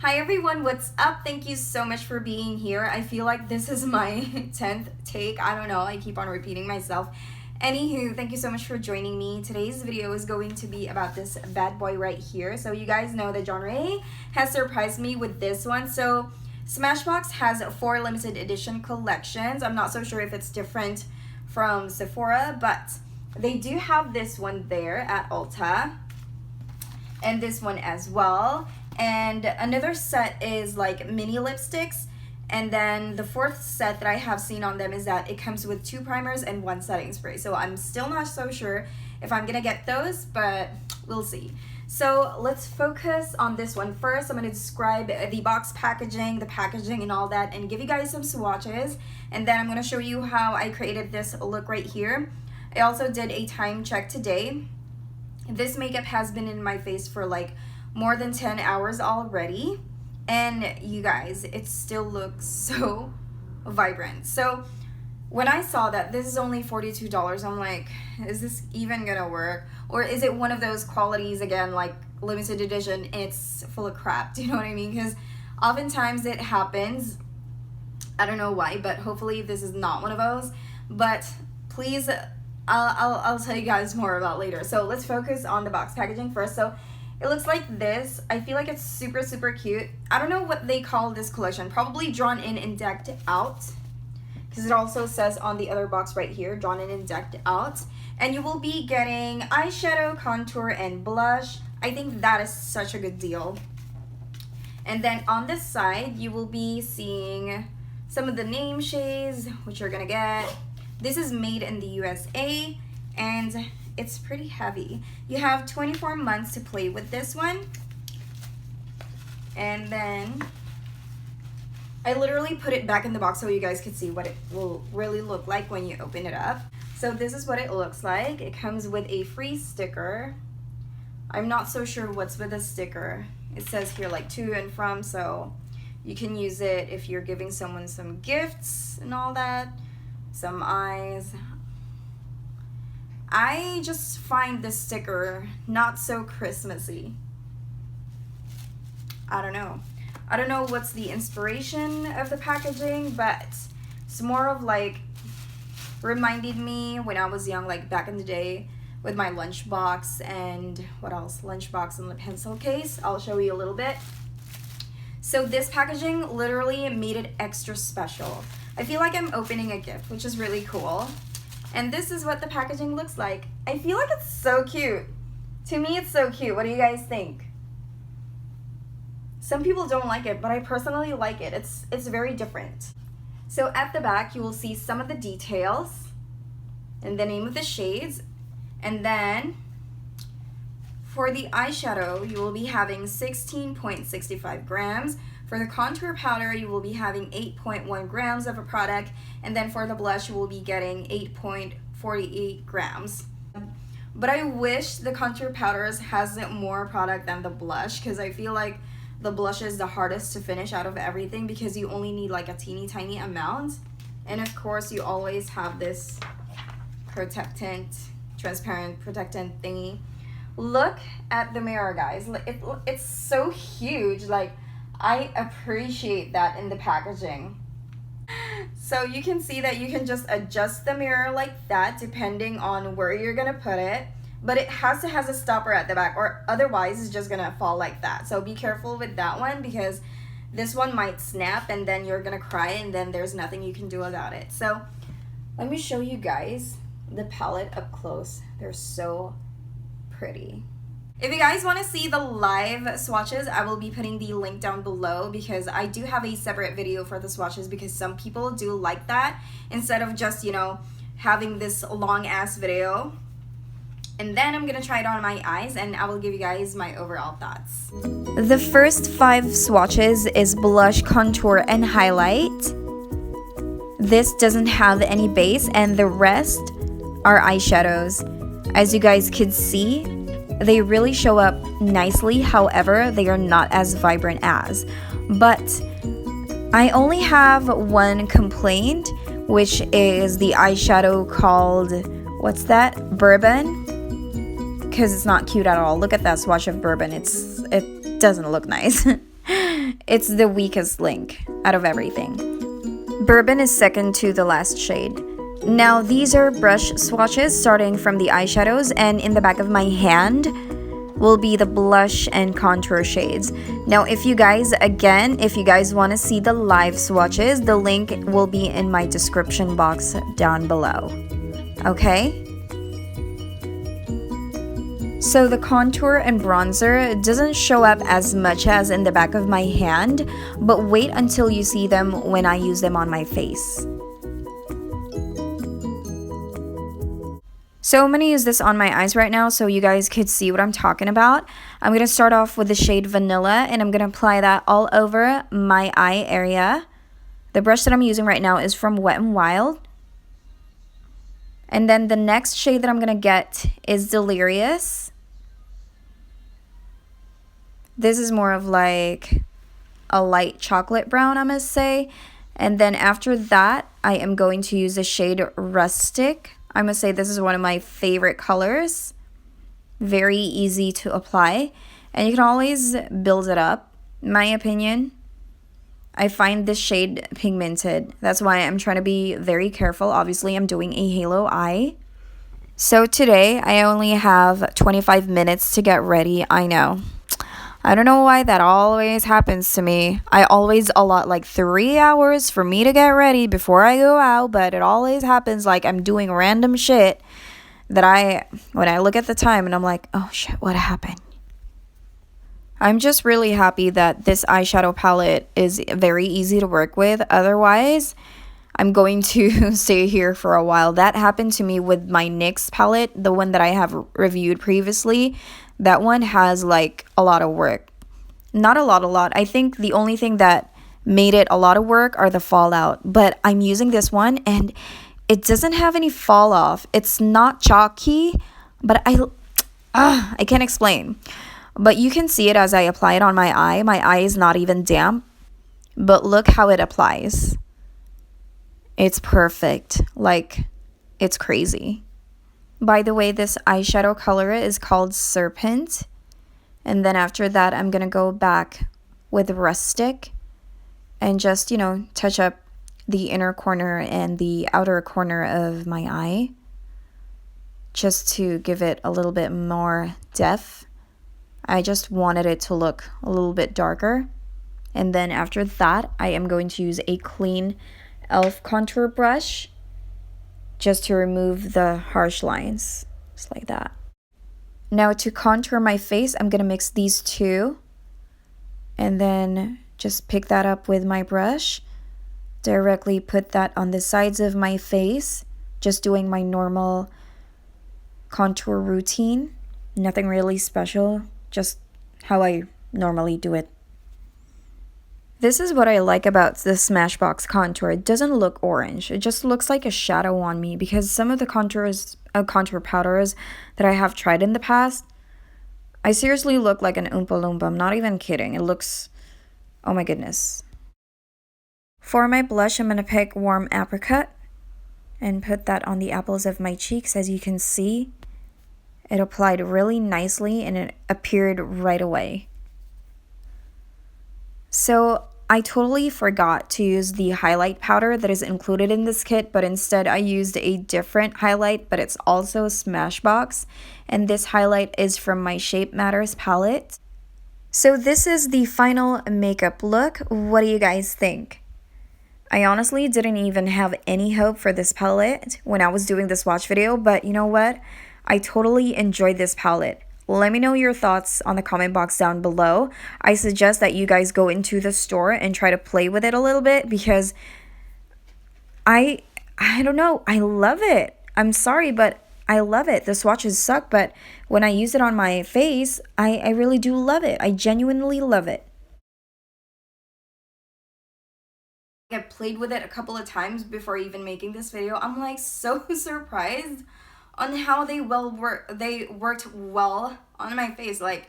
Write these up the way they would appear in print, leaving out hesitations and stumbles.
Hi everyone, what's up? Thank you so much for being here. I feel like this is my 10th take. I don't know, I keep on repeating myself. Anywho, thank you so much for joining me. Today's video is going to be about this bad boy right here. So you guys know that Jondrae has surprised me with this one. So Smashbox has 4 limited edition collections. I'm not so sure if it's different from Sephora, but they do have this one there at Ulta and this one as well. And another set is like mini lipsticks, and then the 4th set that I have seen on them is that it comes with 2 primers and 1 setting spray. So I'm still not so sure if I'm gonna get those, but we'll see. So let's focus on this one first. I'm gonna describe the box packaging, the packaging and all that, and give you guys some swatches, and then I'm gonna show you how I created this look right here. I also did a time check today. This makeup has been in my face for like more than 10 hours already, and you guys, it still looks so vibrant. So when I saw that this is only $42, I'm like, is this even gonna work? Or is it one of those qualities again, like limited edition, it's full of crap? Do you know what I mean? Because oftentimes it happens. I don't know why, but hopefully this is not one of those. But please, I'll tell you guys more about later. So let's focus on the box packaging first. So it looks like this. I feel like it's super cute. I don't know what they call this collection. Probably drawn in and decked out, because it also says on the other box right here, drawn in and decked out. And you will be getting eyeshadow, contour, and blush. I think that is such a good deal. And then on this side, you will be seeing some of the name shades, which you're gonna get. This is made in the USA, and it's pretty heavy. You have 24 months to play with this one. And then I literally put it back in the box so you guys could see what it will really look like when you open it up. So this is what it looks like. It comes with a free sticker. I'm not so sure what's with the sticker. It says here like to and from, so you can use it if you're giving someone some gifts and all that. Some eyes. I just find this sticker not so Christmassy. I don't know. I don't know what's the inspiration of the packaging, but it's more of like reminded me when I was young, like back in the day with my lunchbox and what else? Lunchbox and the pencil case. I'll show you a little bit. So this packaging literally made it extra special. I feel like I'm opening a gift, which is really cool. And this is what the packaging looks like. I feel like it's so cute. To me, it's so cute. What do you guys think? Some people don't like it, but I personally like it. It's very different. So at the back, you will see some of the details and the name of the shades. And then for the eyeshadow, you will be having 16.65 grams. For the contour powder, you will be having 8.1 grams of a product, and then for the blush, you will be getting 8.48 grams. But I wish the contour powders has more product than the blush, because I feel like the blush is the hardest to finish out of everything because you only need like a teeny tiny amount. And of course, you always have this protectant, transparent protectant thingy. Look at the mirror, guys. It's so huge. Like, I appreciate that in the packaging. So you can see that you can just adjust the mirror like that depending on where you're gonna put it, but it has a stopper at the back, or otherwise it's just gonna fall like that. So be careful with that one, because this one might snap and then you're gonna cry and then there's nothing you can do about it. So let me show you guys the palette up close. They're so pretty. If you guys want to see the live swatches, I will be putting the link down below, because I do have a separate video for the swatches, because some people do like that instead of just, you know, having this long ass video. And then I'm gonna try it on my eyes and I will give you guys my overall thoughts. The first 5 swatches is blush, contour, and highlight. This doesn't have any base, and the rest are eyeshadows. As you guys could see, they really show up nicely. However, they are not as vibrant as. But I only have one complaint, which is the eyeshadow called, what's that? Bourbon. Because it's not cute at all. Look at that swatch of bourbon. It doesn't look nice. It's the weakest link out of everything. Bourbon is second to the last shade. Now these are brush swatches starting from the eyeshadows, and in the back of my hand will be the blush and contour shades. Now if you guys want to see the live swatches, the link will be in my description box down below. Okay? So the contour and bronzer doesn't show up as much as in the back of my hand, but wait until you see them when I use them on my face. So I'm going to use this on my eyes right now so you guys could see what I'm talking about. I'm going to start off with the shade Vanilla, and I'm going to apply that all over my eye area. The brush that I'm using right now is from Wet n Wild. And then the next shade that I'm going to get is Delirious. This is more of like a light chocolate brown, I must say. And then after that, I am going to use the shade Rustic. I must say this is one of my favorite colors. Very easy to apply. And you can always build it up, in my opinion. I find this shade pigmented. That's why I'm trying to be very careful. Obviously, I'm doing a halo eye. So today, I only have 25 minutes to get ready. I know. I don't know why that always happens to me. I always allot like 3 hours for me to get ready before I go out, but it always happens like I'm doing random shit that when I look at the time and I'm like, oh shit, what happened? I'm just really happy that this eyeshadow palette is very easy to work with. Otherwise, I'm going to stay here for a while. That happened to me with my NYX palette, the one that I have reviewed previously. That one has like a lot of work. Not a lot. I think the only thing that made it a lot of work are the fallout. But I'm using this one and it doesn't have any fall off. It's not chalky, but I can't explain. But you can see it as I apply it on my eye. My eye is not even damp. But look how it applies. It's perfect. Like, it's crazy. By the way, this eyeshadow color is called Serpent. And then after that, I'm going to go back with Rustic and just, touch up the inner corner and the outer corner of my eye, just to give it a little bit more depth. I just wanted it to look a little bit darker. And then after that, I am going to use a clean e.l.f. contour brush just to remove the harsh lines, just like that. Now to contour my face, I'm going to mix these two and then just pick that up with my brush. Directly put that on the sides of my face, just doing my normal contour routine. Nothing really special, just how I normally do it. This is what I like about the Smashbox contour. It doesn't look orange. It just looks like a shadow on me, because some of the contour powders that I have tried in the past, I seriously look like an Oompa Loompa. I'm not even kidding. It looks, oh my goodness. For my blush, I'm going to pick Warm Apricot and put that on the apples of my cheeks. As you can see, it applied really nicely and it appeared right away. So I totally forgot to use the highlight powder that is included in this kit, but instead I used a different highlight, but it's also Smashbox, and this highlight is from my Shape Matters palette. So this is the final makeup look. What do you guys think? I honestly didn't even have any hope for this palette when I was doing this swatch video, but you know what? I totally enjoyed this palette. Let me know your thoughts on the comment box down below. I suggest that you guys go into the store and try to play with it a little bit, because I don't know, I love it. I'm sorry, but I love it. The swatches suck, but when I use it on my face, I really do love it. I genuinely love it. I played with it a couple of times before even making this video. I'm like so surprised on how they worked well on my face. Like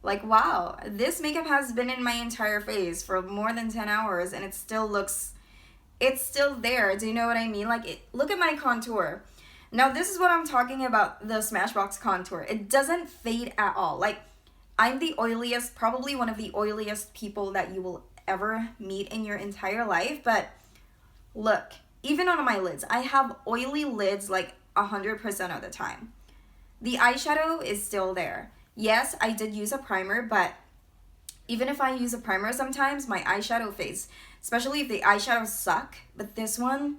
wow, this makeup has been in my entire face for more than 10 hours and it still looks, it's still there. Do you know what I mean? Like, look at my contour. Now this is what I'm talking about, the Smashbox contour. It doesn't fade at all. Like, I'm the oiliest, probably one of the oiliest people that you will ever meet in your entire life. But look, even on my lids, I have oily lids like 100% of the time. The eyeshadow is still there. Yes, I did use a primer, but even if I use a primer sometimes, my eyeshadow fades. Especially if the eyeshadows suck. But this one,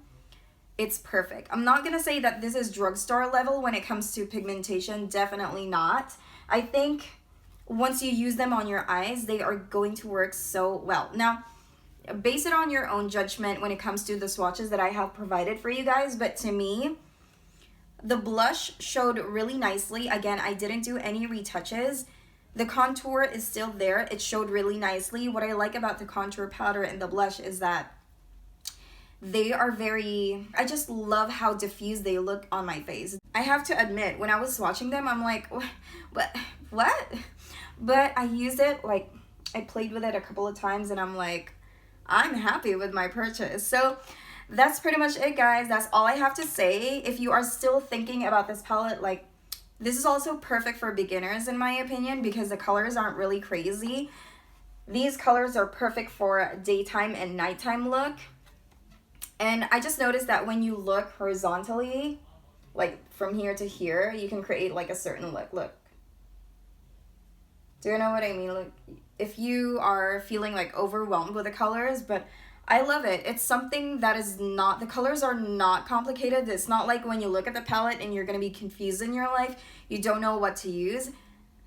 it's perfect. I'm not going to say that this is drugstore level when it comes to pigmentation. Definitely not. I think once you use them on your eyes, they are going to work so well. Now, base it on your own judgment when it comes to the swatches that I have provided for you guys. But to me, the blush showed really nicely. Again, I didn't do any retouches. The contour is still there. It showed really nicely. What I like about the contour powder and the blush is that they are very, I just love how diffuse they look on my face. I have to admit, when I was swatching them, I'm like, what? But I used it, like, I played with it a couple of times and I'm like, I'm happy with my purchase. So that's pretty much it, guys. That's all I have to say. If you are still thinking about this palette, like, this is also perfect for beginners in my opinion because the colors aren't really crazy. These colors are perfect for daytime and nighttime look. And I just noticed that when you look horizontally, like from here to here, you can create like a certain look. Look. Do you know what I mean? Look, if you are feeling like overwhelmed with the colors, but I love it. It's something that is not, the colors are not complicated. It's not like when you look at the palette and you're going to be confused in your life. You don't know what to use.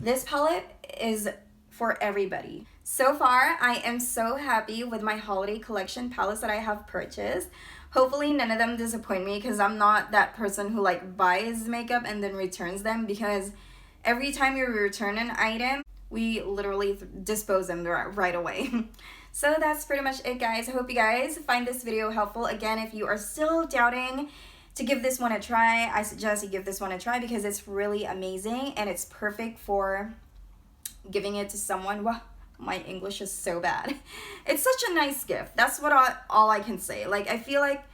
This palette is for everybody. So far, I am so happy with my holiday collection palettes that I have purchased. Hopefully none of them disappoint me because I'm not that person who like buys makeup and then returns them, because every time you return an item, we literally dispose them right away. So that's pretty much it, guys. I hope you guys find this video helpful. Again, if you are still doubting to give this one a try, I suggest you give this one a try because it's really amazing and it's perfect for giving it to someone. Wow, my English is so bad. It's such a nice gift. That's what all I can say. Like, I feel like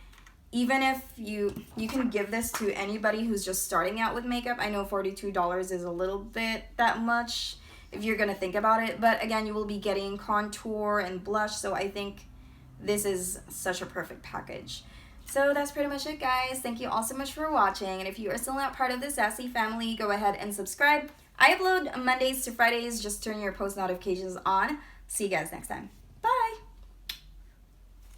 even if you can give this to anybody who's just starting out with makeup. I know $42 is a little bit that much if you're gonna think about it, but again, you will be getting contour and blush, so I think this is such a perfect package. So that's pretty much it, guys. Thank you all so much for watching, and if you are still not part of the Sassy family, go ahead and subscribe. I upload Mondays to Fridays. Just turn your post notifications on. See you guys next time.